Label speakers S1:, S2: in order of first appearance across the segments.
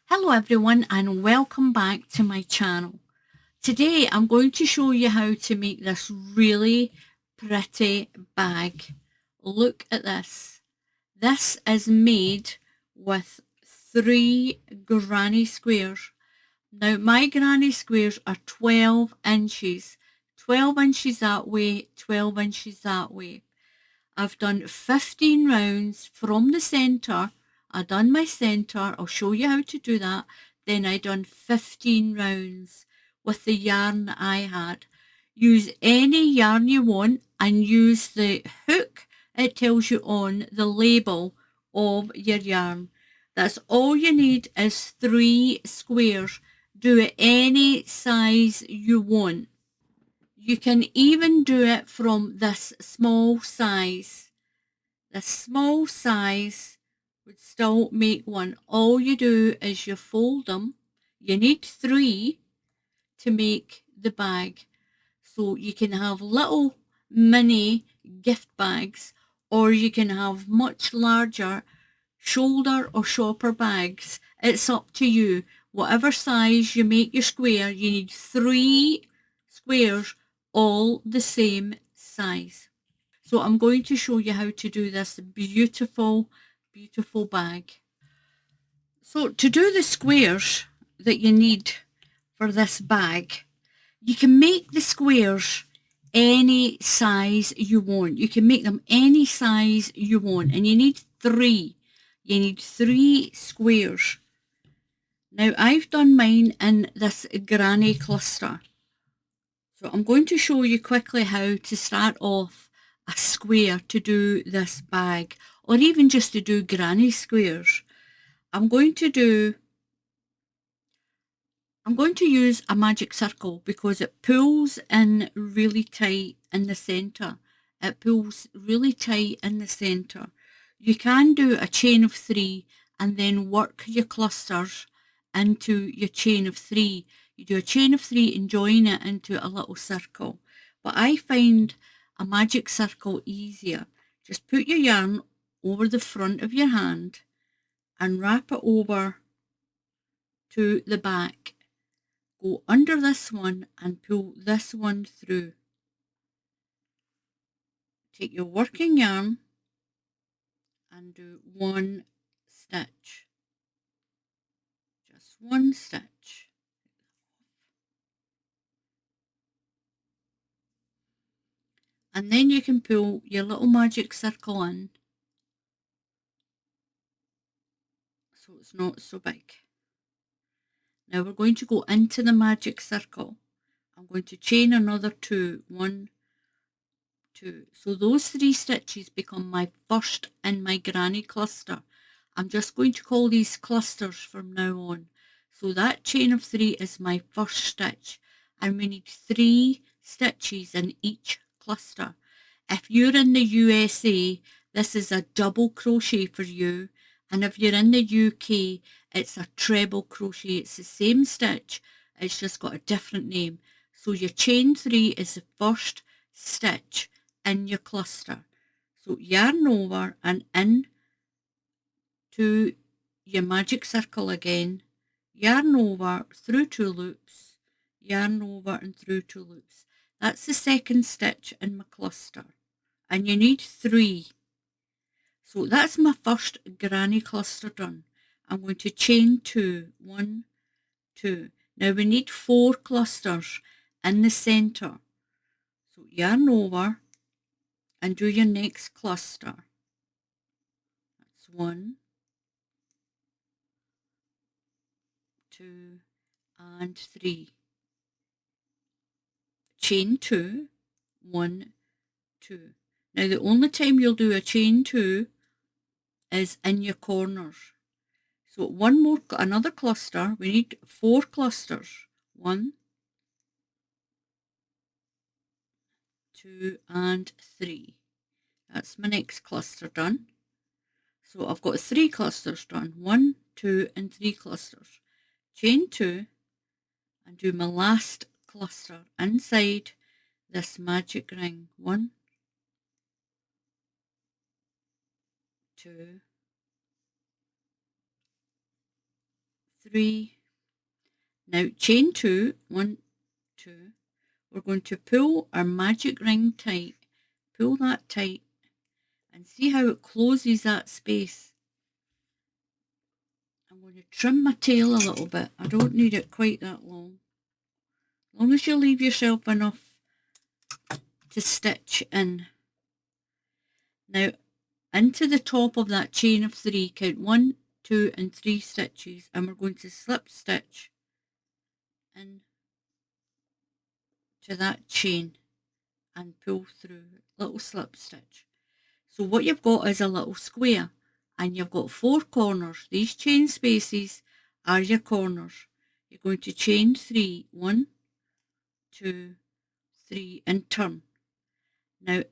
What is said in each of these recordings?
S1: Hello everyone and welcome back to my channel. Today I'm going to show you how to make this really pretty bag. Look at this. This is made with 3 granny squares. Now my granny squares are 12 inches. 12 inches that way, 12 inches that way. I've done 15 rounds from the centre. I done my centre. I'll show you how to do that. Then I done 15 rounds with the yarn that I had. Use any yarn you want and use the hook it tells you on the label of your yarn. That's all you need is 3 squares. Do it any size you want. You can even do it from this small size. The small size would still make one. All you do is you fold them. You need 3 to make the bag. So you can have little mini gift bags or you can have much larger shoulder or shopper bags. It's up to you. Whatever size you make your square, you need 3 squares all the same size. So I'm going to show you how to do this beautiful, beautiful bag. So to do the squares that you need for this bag, you can make the squares any size you want. You can make them any size you want, and you need 3. You need 3 squares. Now I've done mine in this granny cluster. So I'm going to show you quickly how to start off a square to do this bag, or even just to do granny squares. I'm going to use a magic circle because it pulls in really tight in the centre. It pulls really tight in the centre. You can do a chain of 3 and then work your clusters into your chain of 3. You do a chain of 3 and join it into a little circle. But I find a magic circle easier. Just put your yarn over the front of your hand and wrap it over to the back. Go under this one and pull this one through. Take your working yarn and do 1 stitch. Just 1 stitch. And then you can pull your little magic circle in so it's not so big. Now we're going to go into the magic circle. I'm going to chain another 2. 1, 2. So those 3 stitches become my first in my granny cluster. I'm just going to call these clusters from now on. So that chain of 3 is my first stitch, and we need 3 stitches in each cluster. If you're in the USA, this is a double crochet for you, and if you're in the UK, it's a treble crochet. It's the same stitch, it's just got a different name. So your chain 3 is the first stitch in your cluster. So yarn over and in to your magic circle again, yarn over through 2 loops, yarn over and through 2 loops. That's the second stitch in my cluster, and you need 3. So that's my first granny cluster done. I'm going to chain 2, 1, 2. Now we need 4 clusters in the centre. So yarn over and do your next cluster. That's 1, 2 and 3. Chain 2, 1, 2. Now the only time you'll do a chain 2 is in your corners. So another cluster. We need 4 clusters. 1, 2 and 3. That's my next cluster done. So I've got 3 clusters done. 1, 2 and 3 clusters. Chain 2 and do my last cluster inside this magic ring. 1, 2, 3. Now chain 2, 1, 2. We're going to pull our magic ring tight, pull that tight, and see how it closes that space. I'm going to trim my tail a little bit. I don't need it quite that long. As long as you leave yourself enough to stitch in. Now into the top of that chain of 3, count 1, 2 and 3 stitches, and we're going to slip stitch in to that chain and pull through, little slip stitch. So what you've got is a little square, and you've got 4 corners. These chain spaces are your corners. You're going to chain 3, 1, 2, 3 and turn. Now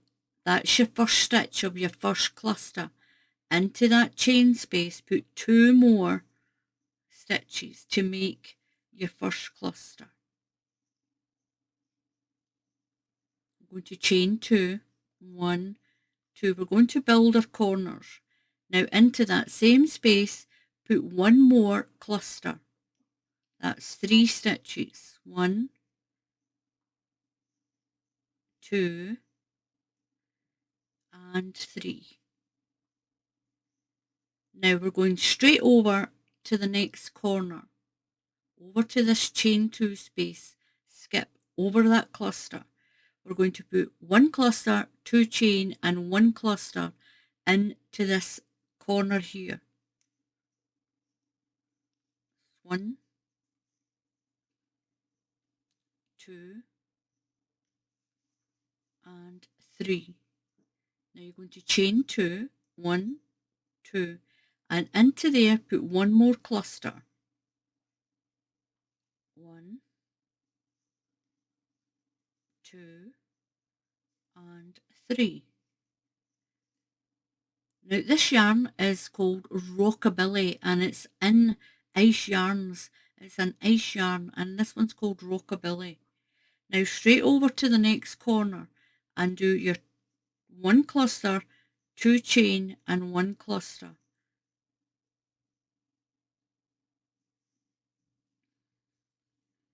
S1: that's your first stitch of your first cluster. Into that chain space put 2 more stitches to make your first cluster. I'm going to chain 2, 1, 2. We're going to build our corners. Now into that same space put 1 more cluster. That's 3 stitches. 1, 2 and 3. Now we're going straight over to the next corner, over to this chain 2 space, skip over that cluster. We're going to put 1 cluster, 2 chain and 1 cluster into this corner here. 1, 2 and 3. Now you're going to chain 2, 1, 2 and into there put 1 more cluster. 1, 2 and 3. Now this yarn is called Rockabilly and it's in Ice Yarns. It's an ice yarn and this one's called Rockabilly. Now straight over to the next corner and do your 1 cluster, 2 chain and 1 cluster.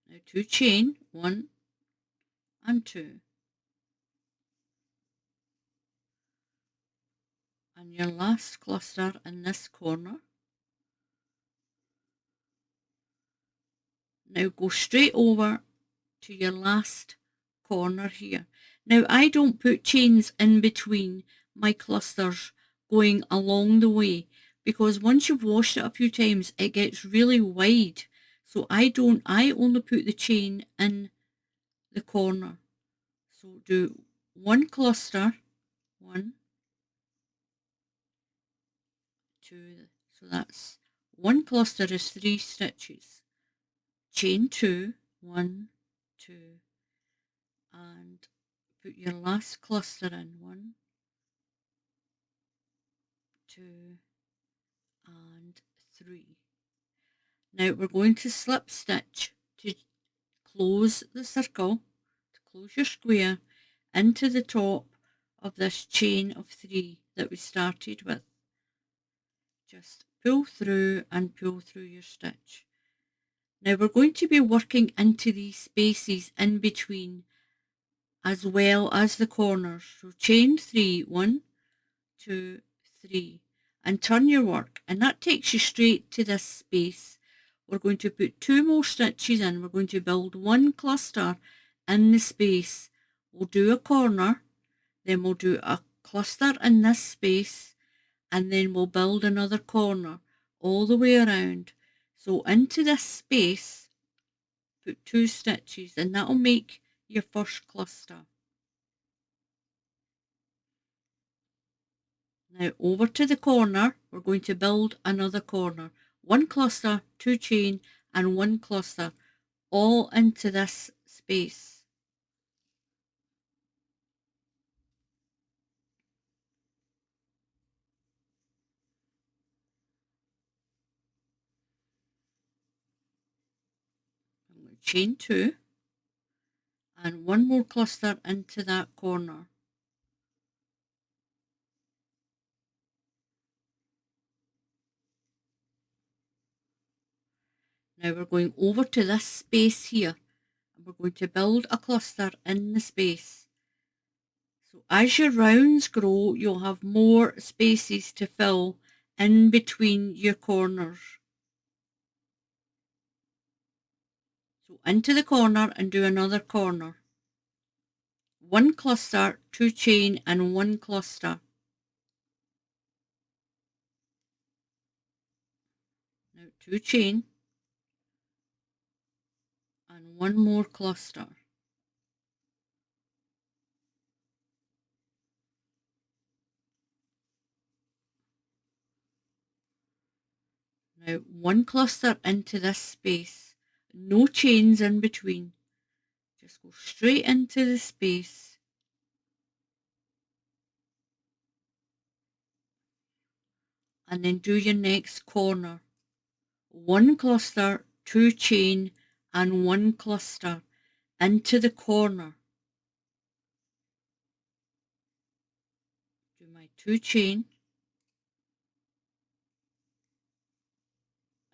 S1: Now 2 chain, 1 and 2. And your last cluster in this corner. Now go straight over to your last corner here. Now I don't put chains in between my clusters going along the way because once you've washed it a few times it gets really wide. So I only put the chain in the corner. So do 1 cluster, 1, 2, so that's 1 cluster is 3 stitches. Chain 2, 1, 2 and put your last cluster in. 1, 2 and 3. Now we're going to slip stitch to close the circle, to close your square into the top of this chain of 3 that we started with. Just pull through and pull through your stitch. Now we're going to be working into these spaces in between as well as the corners. So chain 3, 1, 2, 3 and turn your work and that takes you straight to this space. We're going to put 2 more stitches in. We're going to build 1 cluster in the space. We'll do a corner, then we'll do a cluster in this space and then we'll build another corner all the way around. So into this space put 2 stitches and that'll make your first cluster. Now over to the corner, we're going to build another corner. 1 cluster, 2 chain and 1 cluster all into this space. I'm going to chain 2 and 1 more cluster into that corner. Now we're going over to this space here and we're going to build a cluster in the space. So as your rounds grow, you'll have more spaces to fill in between your corners. So into the corner and do another corner. One cluster, 2 chain and 1 cluster. Now 2 chain and 1 more cluster. Now 1 cluster into this space, no chains in between, just go straight into the space. And then do your next corner. 1 cluster, 2 chain and 1 cluster into the corner. Do my 2 chain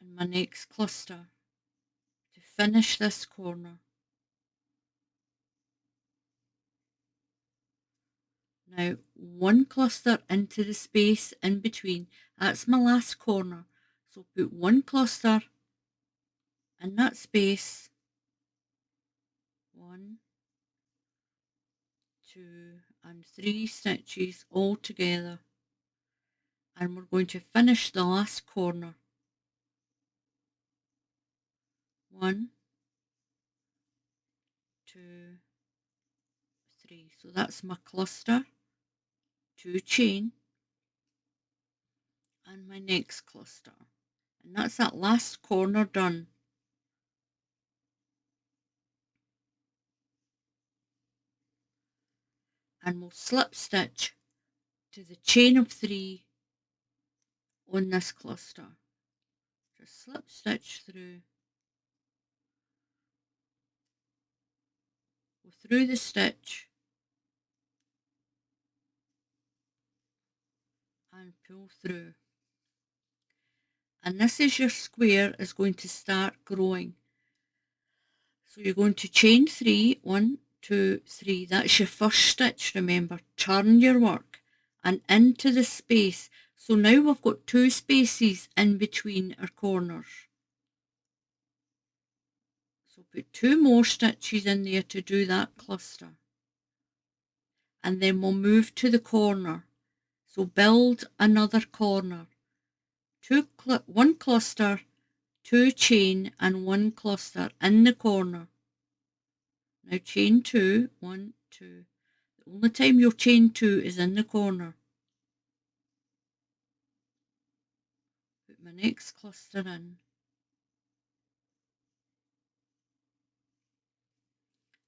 S1: and my next cluster to finish this corner. Now 1 cluster into the space in between, that's my last corner, so put 1 cluster in that space, 1, 2 and 3 stitches all together, and we're going to finish the last corner. 1, 2, 3, so that's my cluster, 2 chain and my next cluster, and that's that last corner done. And we'll slip stitch to the chain of 3 on this cluster. Just slip stitch through, go through the stitch and pull through. And this is your square is going to start growing. So you're going to chain 3, 1, 2, 3. That's your first stitch, remember. Turn your work and into the space. So now we've got 2 spaces in between our corners. So put 2 more stitches in there to do that cluster. And then we'll move to the corner. So build another corner. 1 cluster, 2 chain and 1 cluster in the corner. Now chain 2, 1, 2. The only time you'll chain 2 is in the corner. Put my next cluster in.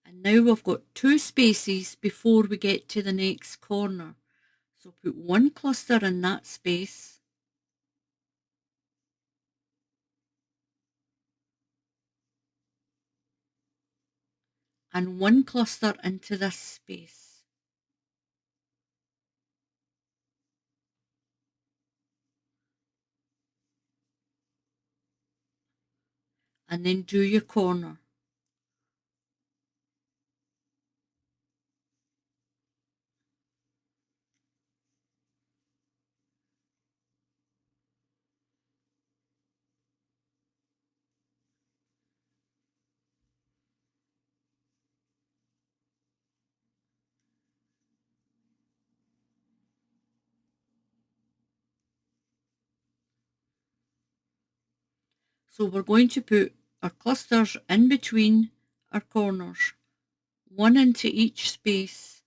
S1: And now we've got 2 spaces before we get to the next corner. So put 1 cluster in that space. And 1 cluster into this space. And then do your corner. So we're going to put our clusters in between our corners, 1 into each space.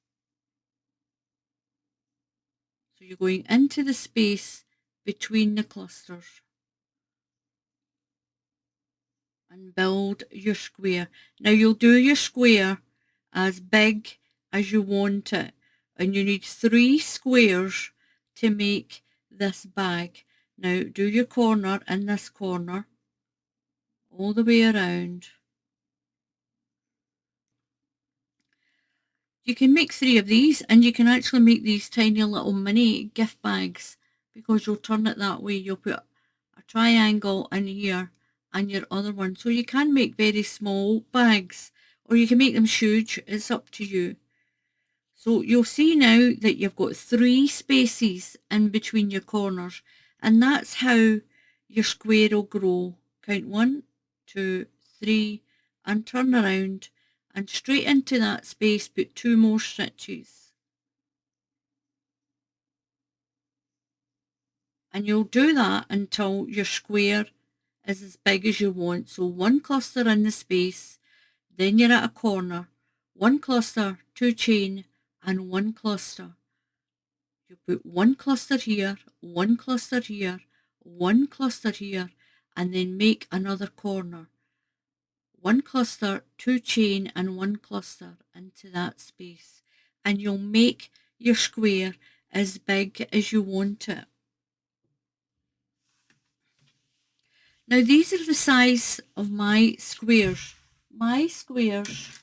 S1: So you're going into the space between the clusters and build your square. Now you'll do your square as big as you want it, and you need 3 squares to make this bag. Now do your corner in this corner all the way around. You can make 3 of these, and you can actually make these tiny little mini gift bags because you'll turn it that way. You'll put a triangle in here and your other one. So you can make very small bags, or you can make them huge. It's up to you. So you'll see now that you've got 3 spaces in between your corners, and that's how your square will grow. Count 1, 2, 3, and turn around, and straight into that space put 2 more stitches. And you'll do that until your square is as big as you want. So 1 cluster in the space, then you're at a corner, 1 cluster, 2 chain, and 1 cluster. You put 1 cluster here, 1 cluster here, 1 cluster here, and then make another corner. 1 cluster, 2 chain, and 1 cluster into that space. And you'll make your square as big as you want it. Now these are the size of my squares. My squares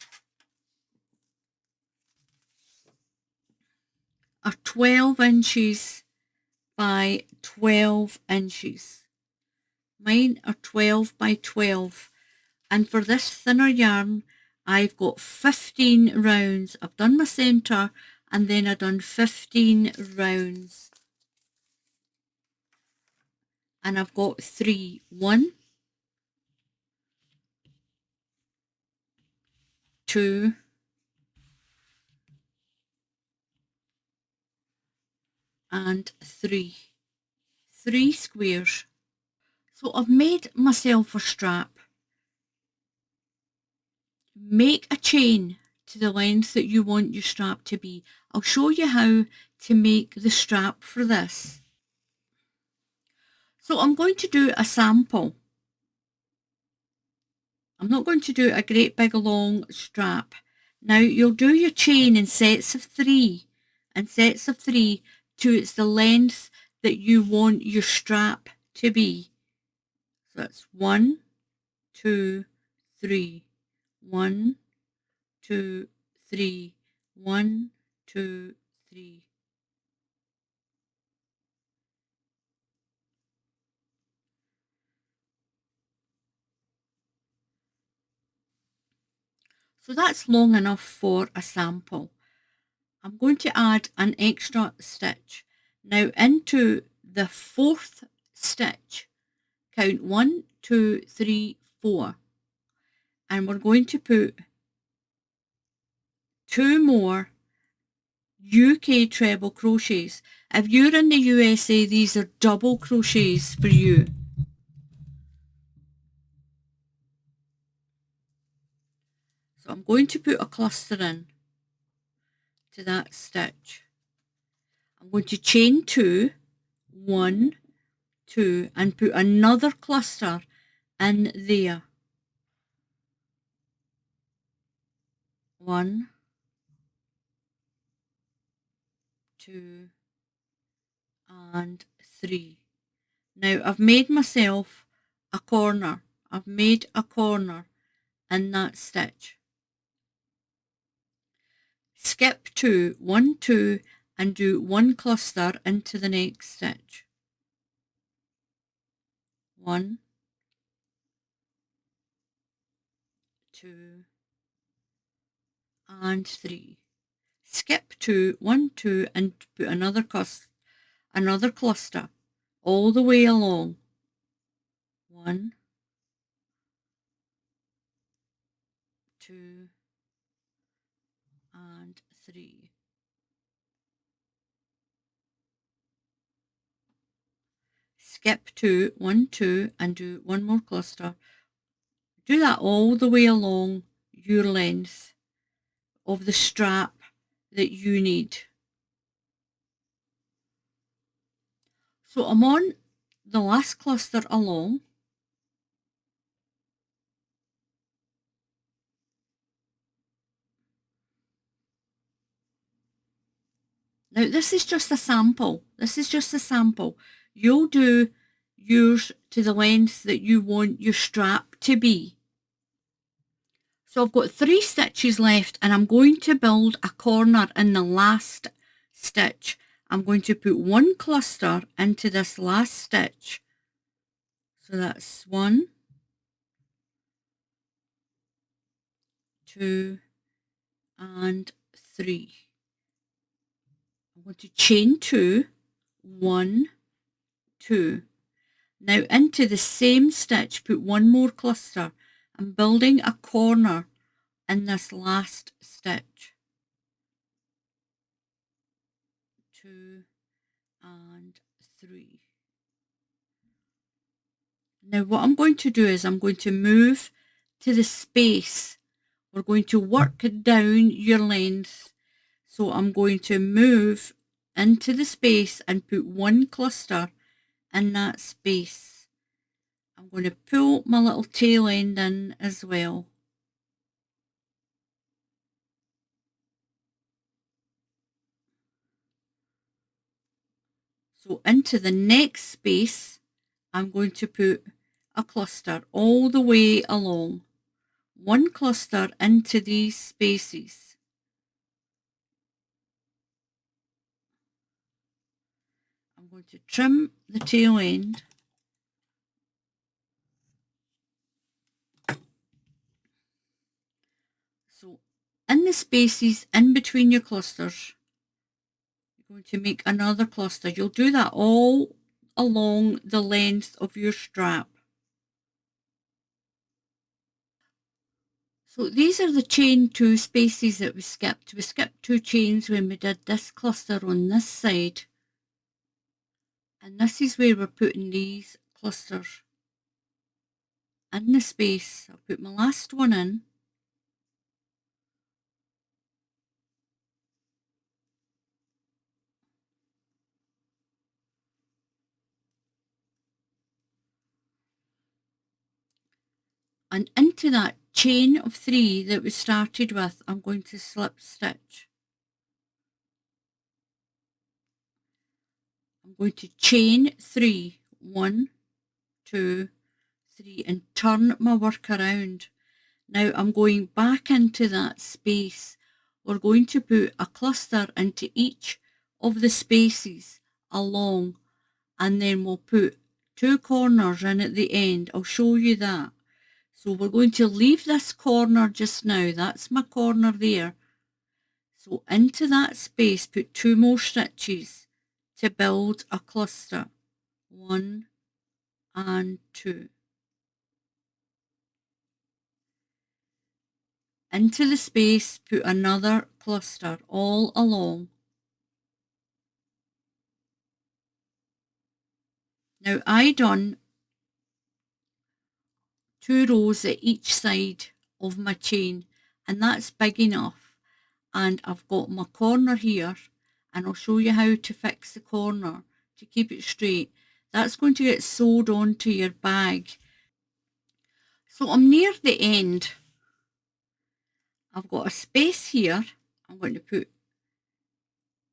S1: are 12 inches by 12 inches. Mine are 12 by 12. And for this thinner yarn, I've got 15 rounds. I've done my centre, and then I've done 15 rounds. And I've got 3. 1, 2, and 3. 3 squares. So I've made myself a strap. Make a chain to the length that you want your strap to be. I'll show you how to make the strap for this. So I'm going to do a sample. I'm not going to do a great big long strap. Now you'll do your chain in sets of 3, to it's the length that you want your strap to be. So that's 1, 2, 3, 1, 2, 3, 1, 2, 3. So that's long enough for a sample. I'm going to add an extra stitch. Now into the 4th stitch, count 1, 2, 3, 4. And we're going to put 2 more UK treble crochets. If you're in the USA, these are double crochets for you. So I'm going to put a cluster in to that stitch. I'm going to chain 2, 1, 2, and put another cluster in there. 1, 2, and 3. Now I've made myself a corner. I've made a corner in that stitch. Skip 2, 1, 2, and do 1 cluster into the next stitch. 1, 2, and 3. Skip 2, 1, 2, and put another cluster all the way along. 1, 2, and 3. Skip 2, 1, 2, and do 1 more cluster. Do that all the way along your length of the strap that you need. So I'm on the last cluster along. Now this is just a sample. You'll do yours to the length that you want your strap to be. So I've got 3 stitches left, and I'm going to build a corner in the last stitch. I'm going to put 1 cluster into this last stitch. So that's 1, 2 and 3. I'm going to chain 2, 1, 2. Now into the same stitch, put one more cluster. I'm building a corner in this last stitch. 2 and 3. Now what I'm going to do is I'm going to move to the space. We're going to work down your length. So I'm going to move into the space and put one cluster in that space. I'm going to pull my little tail end in as well. So into the next space, I'm going to put a cluster all the way along. One cluster into these spaces. I'm going to trim the tail end. So in the spaces in between your clusters, you're going to make another cluster. You'll do that all along the length of your strap. So these are the chain 2 spaces that we skipped. We skipped 2 chains when we did this cluster on this side. And this is where we're putting these clusters in the space. I'll put my last one in. And into that chain of 3 that we started with, I'm going to slip stitch. I'm going to chain 3, 1, 2, 3, and turn my work around. Now I'm going back into that space. We're going to put a cluster into each of the spaces along, and then we'll put 2 corners in at the end. I'll show you that. So we're going to leave this corner just now. That's my corner there. So into that space, put 2 more stitches to build a cluster. 1 and 2. Into the space, put another cluster all along. Now I done 2 rows at each side of my chain, and that's big enough. And I've got my corner here, and I'll show you how to fix the corner to keep it straight. That's going to get sewed onto your bag. So I'm near the end. I've got a space here. I'm going to put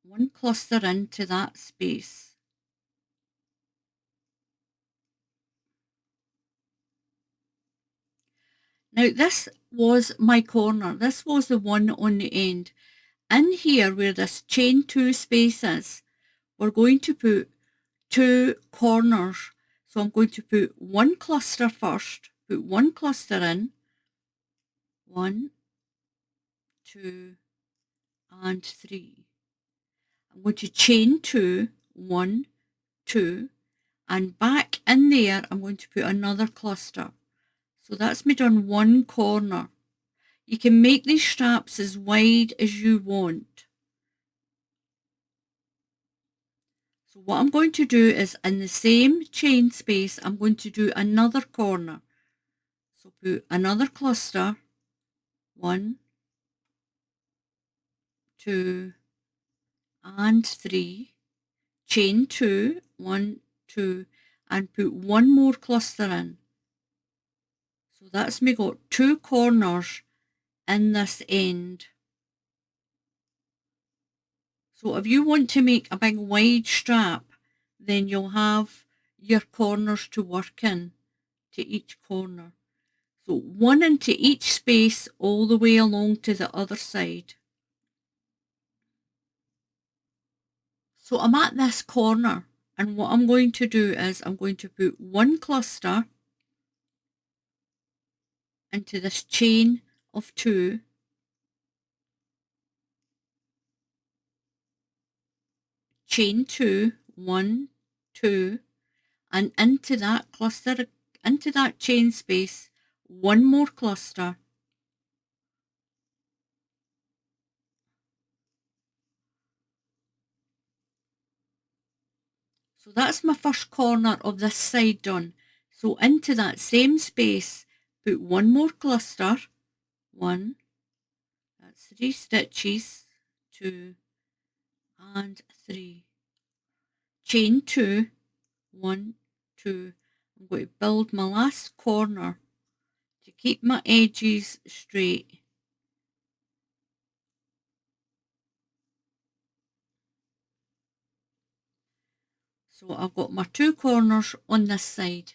S1: one cluster into that space. Now this was my corner. This was the one on the end. In here where this chain 2 space is, we're going to put 2 corners. So I'm going to put one cluster first, put one cluster in, 1, 2, and 3. I'm going to chain 2, 1, 2, and back in there I'm going to put another cluster. So that's me done one corner. You can make these straps as wide as you want. So what I'm going to do is in the same chain space, I'm going to do another corner. So put another cluster, 1, 2, and 3, chain 2, 1, 2, and put one more cluster in. So that's me got 2 corners in this end. So if you want to make a big wide strap, then you'll have your corners to work in to each corner. So one into each space all the way along to the other side. So I'm at this corner, and what I'm going to do is I'm going to put one cluster into this chain of 2, chain 2, 1, 2, and into that cluster, into that chain space, one more cluster, so that's my first corner of this side done. So into that same space, put one more cluster, 1, that's 3 stitches, 2 and 3, chain 2, 1, 2, I'm going to build my last corner to keep my edges straight. So I've got my 2 corners on this side,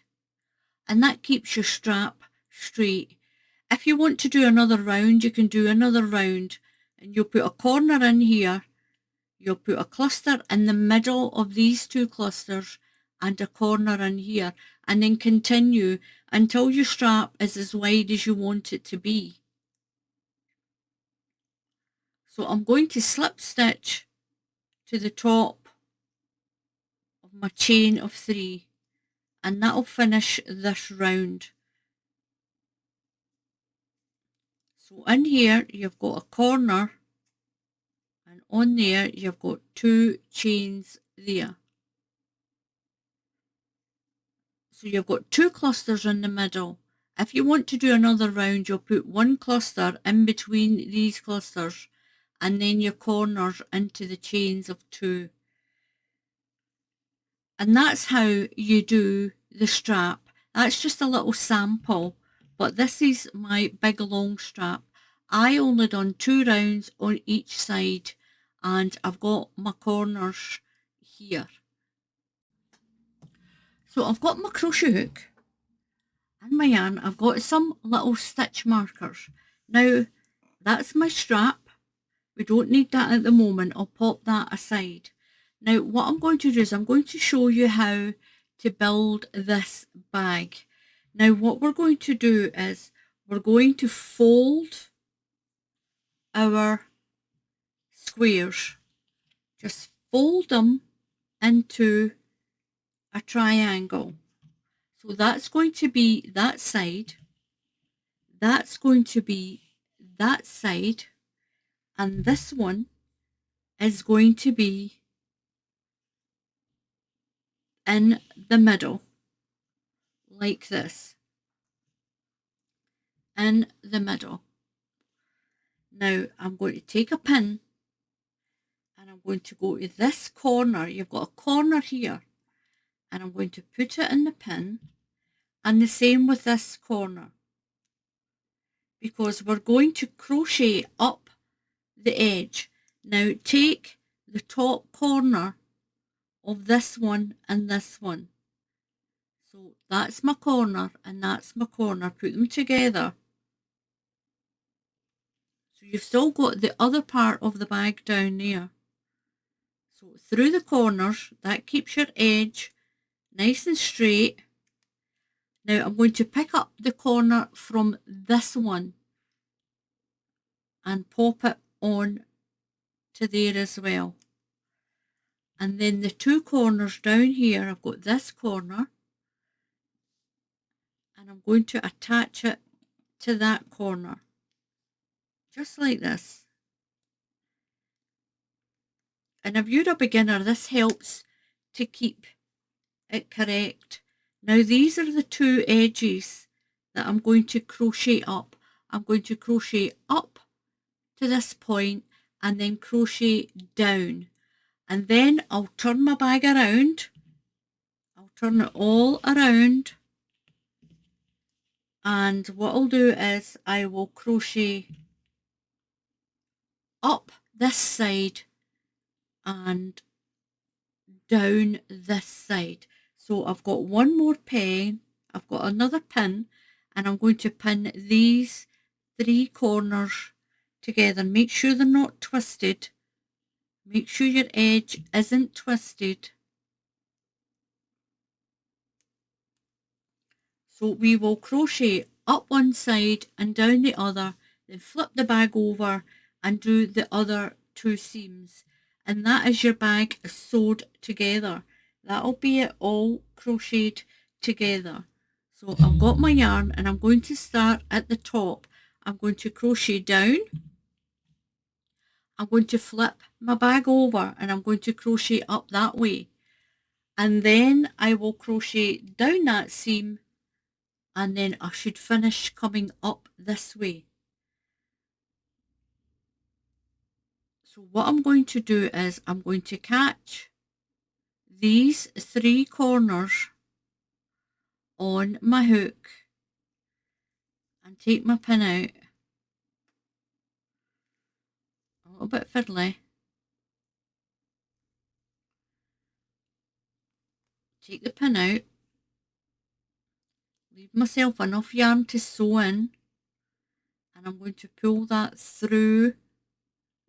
S1: and that keeps your strap straight. If you want to do another round, you can do another round, and you'll put a corner in here, you'll put a cluster in the middle of these 2 clusters and a corner in here, and then continue until your strap is as wide as you want it to be. So I'm going to slip stitch to the top of my chain of 3, and that'll finish this round. So in here you've got a corner, and on there you've got 2 chains there. So you've got 2 clusters in the middle. If you want to do another round, you'll put 1 cluster in between these clusters, and then your corners into the chains of 2. And that's how you do the strap. That's just a little sample, but this is my big long strap. I only done 2 rounds on each side, and I've got my corners here. So I've got my crochet hook and my yarn. I've got some little stitch markers. Now that's my strap. We don't need that at the moment. I'll pop that aside. Now what I'm going to do is I'm going to show you how to build this bag. Now what we're going to do is we're going to fold our squares. Just fold them into a triangle. So that's going to be that side, that's going to be that side, and this one is going to be in the middle, like this, in the middle. Now I'm going to take a pin and I'm going to go to this corner. You've got a corner here, and I'm going to put it in the pin, and the same with this corner, because we're going to crochet up the edge. Now take the top corner of this one and this one. So that's my corner and that's my corner. Put them together. So you've still got the other part of the bag down there. So through the corners, that keeps your edge nice and straight. Now I'm going to pick up the corner from this one and pop it on to there as well. And then the 2 corners down here, I've got this corner, and I'm going to attach it to that corner, just like this. And if you're a beginner, this helps to keep it correct. Now these are the 2 edges that I'm going to crochet up. I'm going to crochet up to this point and then crochet down. And then I'll turn my bag around. I'll turn it all around. And what I'll do is I will crochet up this side and down this side. So I've got one more pin, I've got another pin, and I'm going to pin these 3 corners together. Make sure they're not twisted. Make sure your edge isn't twisted. So we will crochet up one side and down the other, then flip the bag over and do the other 2 seams. and that is your bag sewed together. That'll be it all crocheted together. So I've got my yarn and I'm going to start at the top. I'm going to crochet down. I'm going to flip my bag over and I'm going to crochet up that way. And then I will crochet down that seam, and then I should finish coming up this way. So what I'm going to do is I'm going to catch these 3 corners on my hook and take my pin out. A little bit fiddly. Take the pin out. Leave myself enough yarn to sew in, and I'm going to pull that through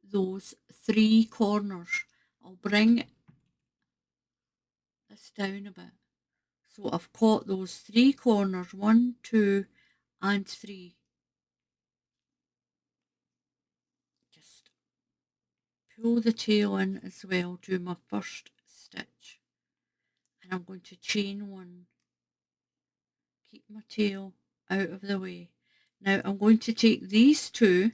S1: those 3 corners. I'll bring this down a bit. So I've caught those 3 corners, 1, 2 and 3. Just pull the tail in as well, do my first stitch, and I'm going to chain 1. Keep my tail out of the way. Now I'm going to take these 2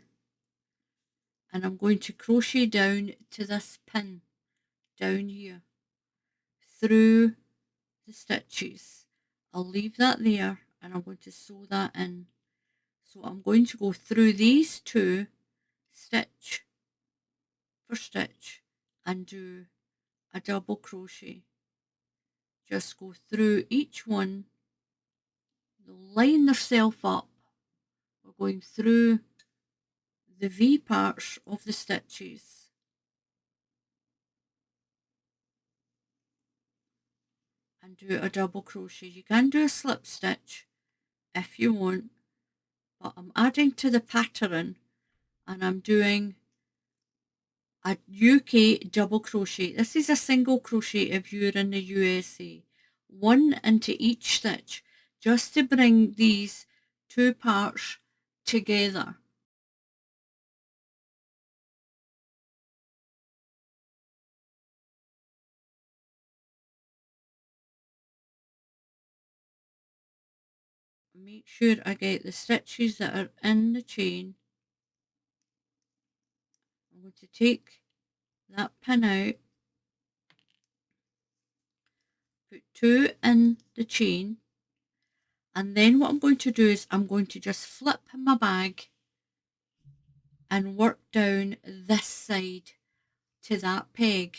S1: and I'm going to crochet down to this pin down here through the stitches. I'll leave that there and I'm going to sew that in. So I'm going to go through these 2 stitch for stitch and do a double crochet. Just go through each one. They'll line themselves up. We're going through the V parts of the stitches. And do a double crochet. You can do a slip stitch if you want, but I'm adding to the pattern and I'm doing a UK double crochet. This is a single crochet if you're in the USA. 1 into each stitch, just to bring these 2 parts together. Make sure I get the stitches that are in the chain. I'm going to take that pin out, put 2 in the chain, and then what I'm going to do is I'm going to just flip my bag and work down this side to that peg.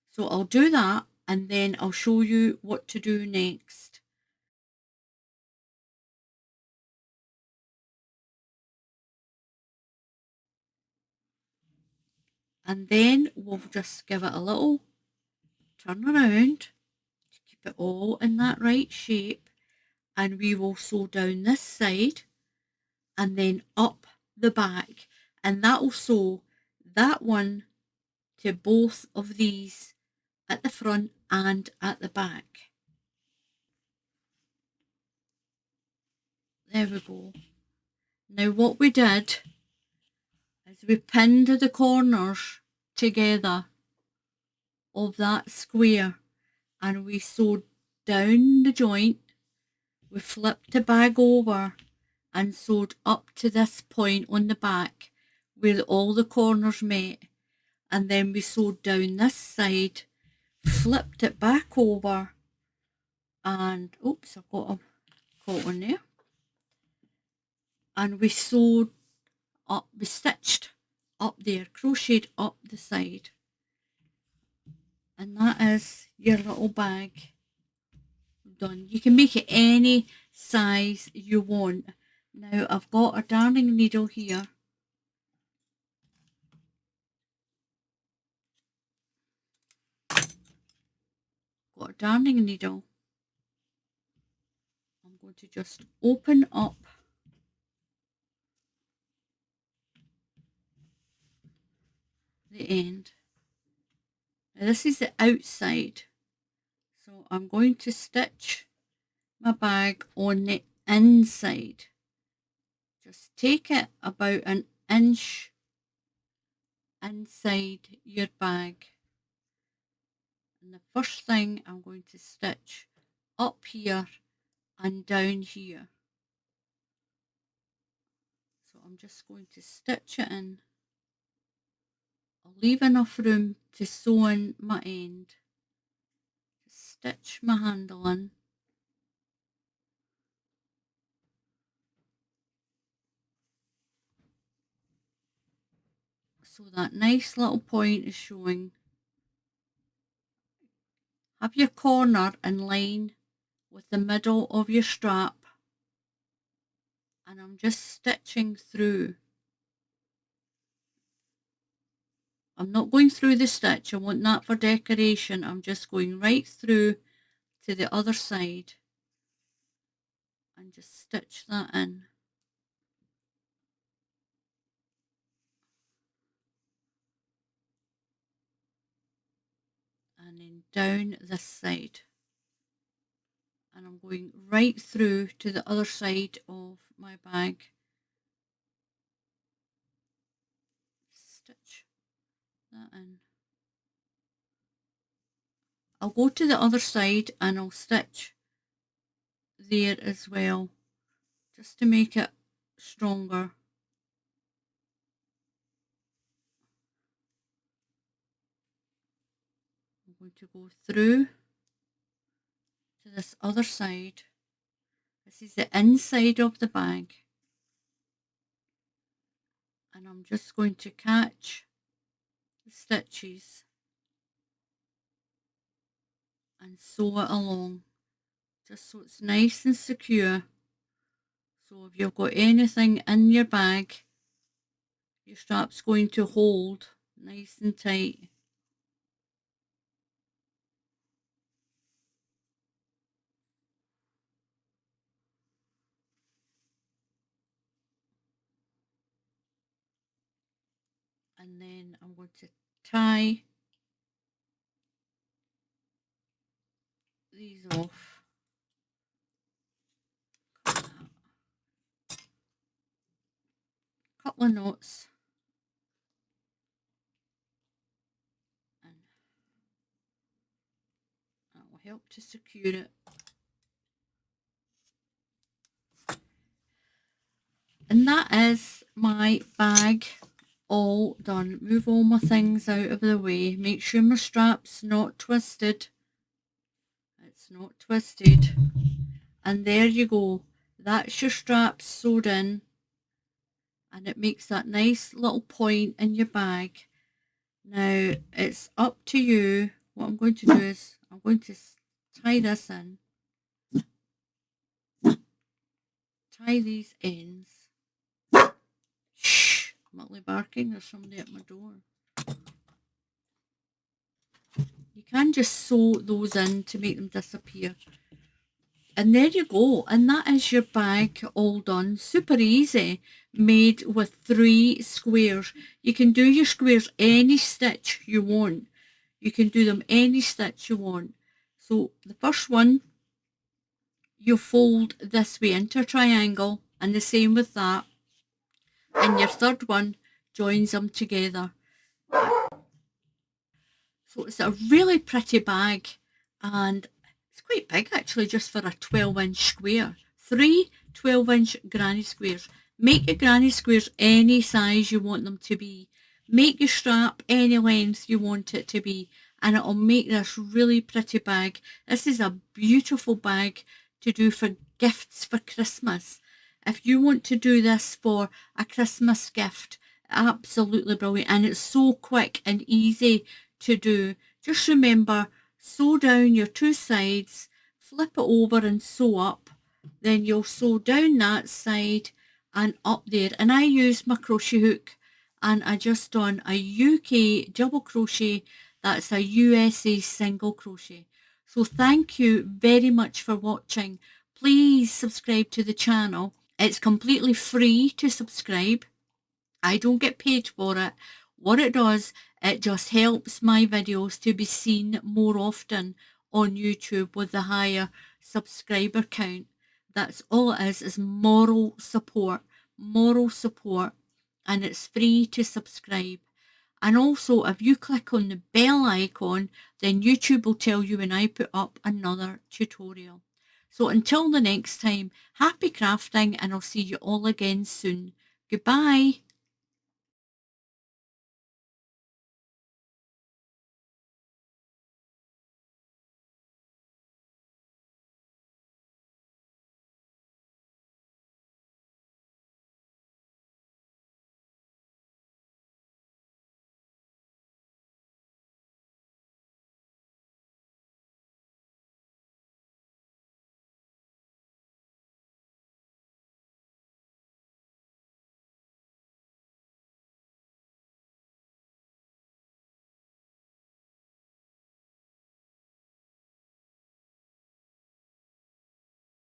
S1: So I'll do that and then I'll show you what to do next. And then we'll just give it a little turn around to keep it all in that right shape, and we will sew down this side and then up the back, and that will sew that one to both of these at the front and at the back. There we go. Now what we did is we pinned the corners together of that square and we sewed down the joint. We flipped the bag over and sewed up to this point on the back where all the corners met, and then we sewed down this side, flipped it back over, and oops, I've got a caught on there, and we sewed up, we stitched up there, crocheted up the side, and that is your little bag done. You can make it any size you want. Now I've got a darning needle here. Got a darning needle. I'm going to just open up the end. Now this is the outside, so I'm going to stitch my bag on the inside. Just take it about an inch inside your bag. And the first thing I'm going to stitch up here and down here. So I'm just going to stitch it in. I'll leave enough room to sew in my end. Stitch my handle in. So that nice little point is showing. Have your corner in line with the middle of your strap, and I'm just stitching through. I'm not going through the stitch, I want that for decoration. I'm just going right through to the other side and just stitch that in. And then down this side. And I'm going right through to the other side of my bag. Stitch that in. I'll go to the other side and I'll stitch there as well, just to make it stronger. I'm going to go through to this other side. This is the inside of the bag. And I'm just going to catch the stitches and sew it along, just so it's nice and secure. So if you've got anything in your bag, your strap's going to hold nice and tight. And then I'm going to tie these off. Couple of knots. And that will help to secure it. And that is my bag all done. Move all my things out of the way. Make sure my strap's not twisted. It's not twisted. And there you go. That's your strap sewed in. And it makes that nice little point in your bag. Now it's up to you. What I'm going to do is I'm going to tie this in. Tie these ends. Shh, Muttley barking, there's somebody at my door. You can just sew those in to make them disappear. And there you go, and that is your bag all done. Super easy, made with 3 squares. You can do your squares any stitch you want. You can do them any stitch you want. So the first one, you fold this way into a triangle, and the same with that. And your third one joins them together. So it's a really pretty bag, and it's quite big actually, just for a 12-inch square. 3 12-inch granny squares. Make your granny squares any size you want them to be. Make your strap any length you want it to be, and it'll make this really pretty bag. This is a beautiful bag to do for gifts for Christmas. If you want to do this for a Christmas gift, absolutely brilliant, and it's so quick and easy to do. Just remember, sew down your 2 sides, flip it over and sew up, then you'll sew down that side and up there. And I use my crochet hook, and I just done a UK double crochet, that's a USA single crochet. So thank you very much for watching. Please subscribe to the channel. It's completely free to subscribe. I don't get paid for it. What it does, it just helps my videos to be seen more often on YouTube with the higher subscriber count. That's all it is moral support, and it's free to subscribe. And also, if you click on the bell icon, then YouTube will tell you when I put up another tutorial. So until the next time, happy crafting, and I'll see you all again soon. Goodbye.